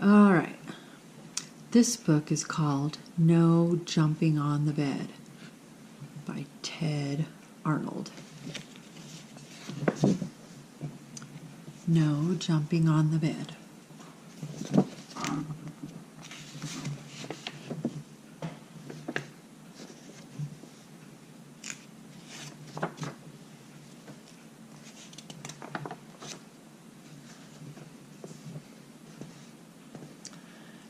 All right. This book is called No Jumping on the Bed by Ted Arnold. No jumping on the bed.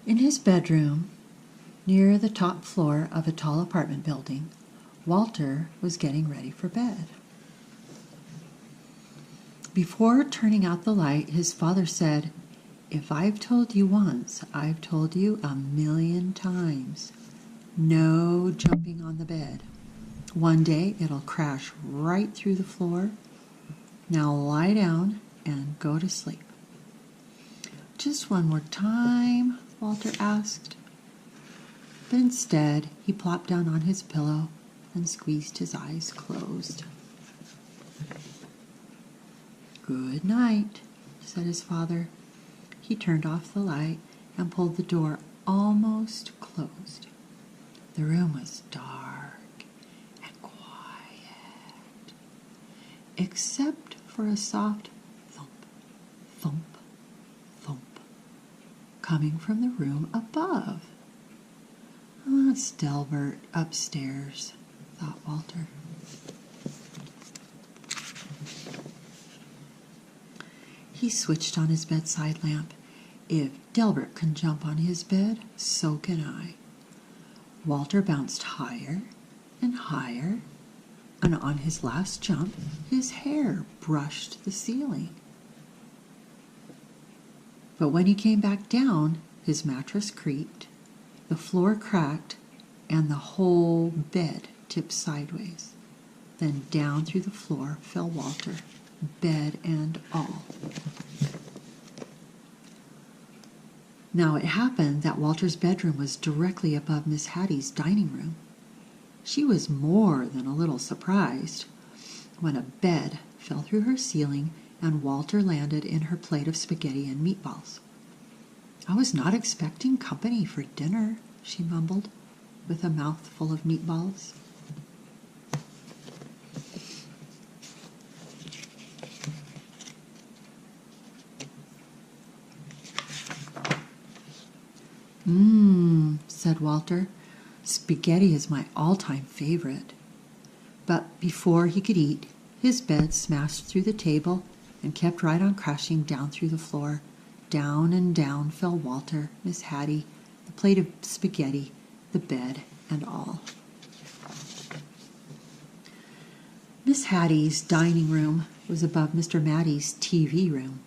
In his bedroom, near the top floor of a tall apartment building, Walter was getting ready for bed. Before turning out the light, his father said, "If I've told you once, I've told you 1,000,000 times. No jumping on the bed. One day it'll crash right through the floor. Now lie down and go to sleep." "Just one more time?" Walter asked. But instead, he plopped down on his pillow and squeezed his eyes closed. "Good night," said his father. He turned off the light and pulled the door almost closed. The room was dark and quiet, except for a soft thump, thump, thump coming from the room above. "It's Delbert upstairs," thought Walter. He switched on his bedside lamp. If Delbert can jump on his bed, so can I. Walter bounced higher and higher, and on his last jump, his hair brushed the ceiling. But when he came back down, his mattress creaked, the floor cracked, and the whole bed tipped sideways. Then down through the floor fell Walter, bed and all. Now it happened that Walter's bedroom was directly above Miss Hattie's dining room. She was more than a little surprised when a bed fell through her ceiling and Walter landed in her plate of spaghetti and meatballs. "I was not expecting company for dinner," she mumbled, with a mouthful of meatballs. Said Walter. "Spaghetti is my all-time favorite." But before he could eat, his bed smashed through the table and kept right on crashing down through the floor. Down and down fell Walter, Miss Hattie, the plate of spaghetti, the bed, and all. Miss Hattie's dining room was above Mr. Matty's TV room.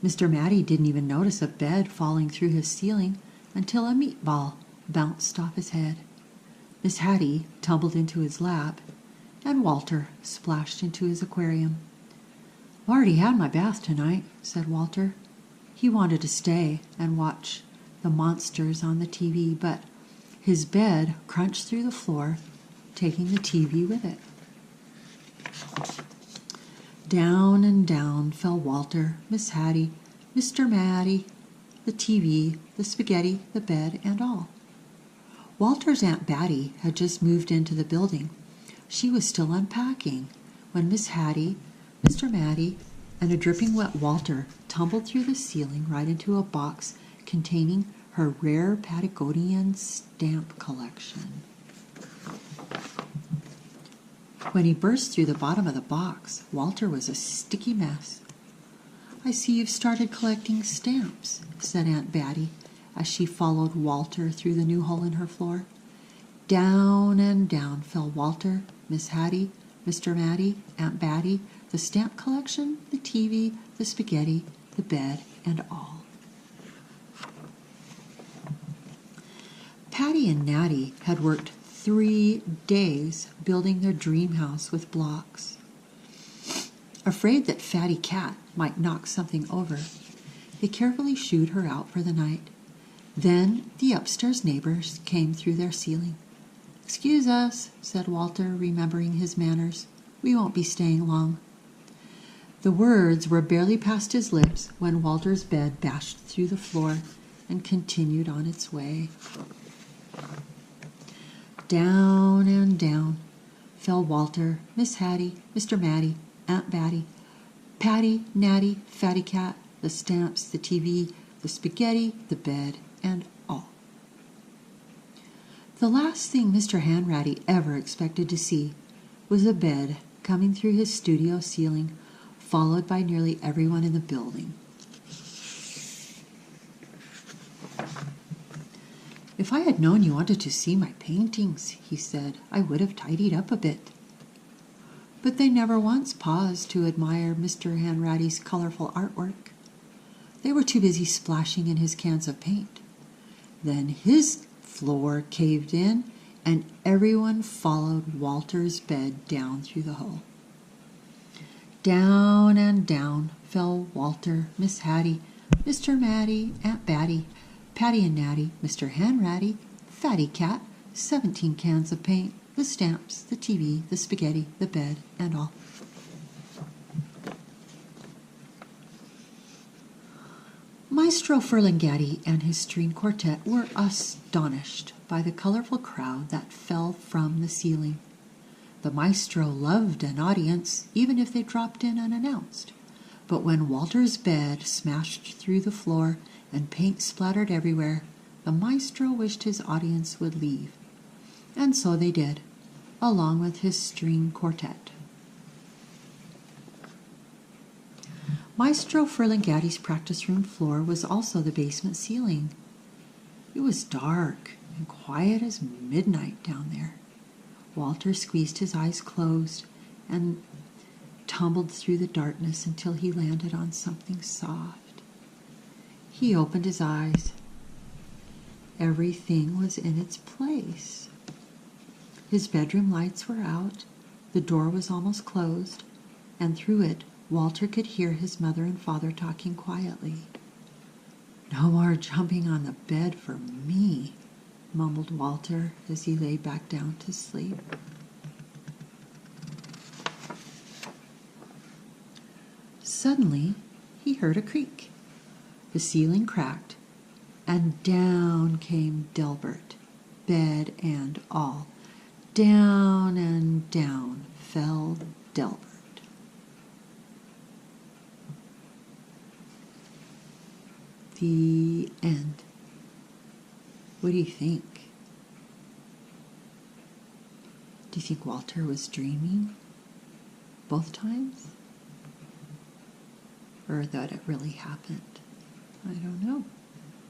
Mr. Matty didn't even notice a bed falling through his ceiling until a meatball bounced off his head. Miss Hattie tumbled into his lap, and Walter splashed into his aquarium. "I've already had my bath tonight," said Walter. He wanted to stay and watch the monsters on the TV, but his bed crunched through the floor, taking the TV with it. Down and down fell Walter, Miss Hattie, Mr. Matty, the TV, the spaghetti, the bed, and all. Walter's Aunt Batty had just moved into the building. She was still unpacking when Miss Hattie, Mr. Matty, and a dripping wet Walter tumbled through the ceiling right into a box containing her rare Patagonian stamp collection. When he burst through the bottom of the box, Walter was a sticky mess. "I see you've started collecting stamps," said Aunt Batty as she followed Walter through the new hole in her floor. Down and down fell Walter, Miss Hattie, Mr. Matty, Aunt Batty, the stamp collection, the TV, the spaghetti, the bed, and all. Patty and Natty had worked 3 days building their dream house with blocks. Afraid that Fatty Cat might knock something over, they carefully shooed her out for the night. Then the upstairs neighbors came through their ceiling. "Excuse us," said Walter, remembering his manners. "We won't be staying long." The words were barely past his lips when Walter's bed bashed through the floor and continued on its way. Down and down fell Walter, Miss Hattie, Mr. Matty, Aunt Batty, Patty, Natty, Fatty Cat, the stamps, the TV, the spaghetti, the bed, and all. The last thing Mr. Hanratty ever expected to see was a bed coming through his studio ceiling, followed by nearly everyone in the building. "If I had known you wanted to see my paintings," he said, "I would have tidied up a bit." But they never once paused to admire Mr. Hanratty's colorful artwork. They were too busy splashing in his cans of paint. Then his floor caved in, and everyone followed Walter's bed down through the hole. Down and down fell Walter, Miss Hattie, Mr. Matty, Aunt Batty, Patty and Natty, Mr. Hanratty, Fatty Cat, 17 cans of paint, the stamps, the TV, the spaghetti, the bed, and all. Maestro Ferlinghetti and his string quartet were astonished by the colorful crowd that fell from the ceiling. The maestro loved an audience, even if they dropped in unannounced. But when Walter's bed smashed through the floor and paint splattered everywhere, the maestro wished his audience would leave. And so they did, along with his string quartet. Maestro Ferlinghetti's practice room floor was also the basement ceiling. It was dark and quiet as midnight down there. Walter squeezed his eyes closed and tumbled through the darkness until he landed on something soft. He opened his eyes. Everything was in its place. His bedroom lights were out, the door was almost closed, and through it Walter could hear his mother and father talking quietly. "No more jumping on the bed for me," mumbled Walter as he lay back down to sleep. Suddenly, he heard a creak. The ceiling cracked, and down came Delbert, bed and all. Down and down fell Delbert. The end. What do you think? Do you think Walter was dreaming both times? Or that it really happened? I don't know.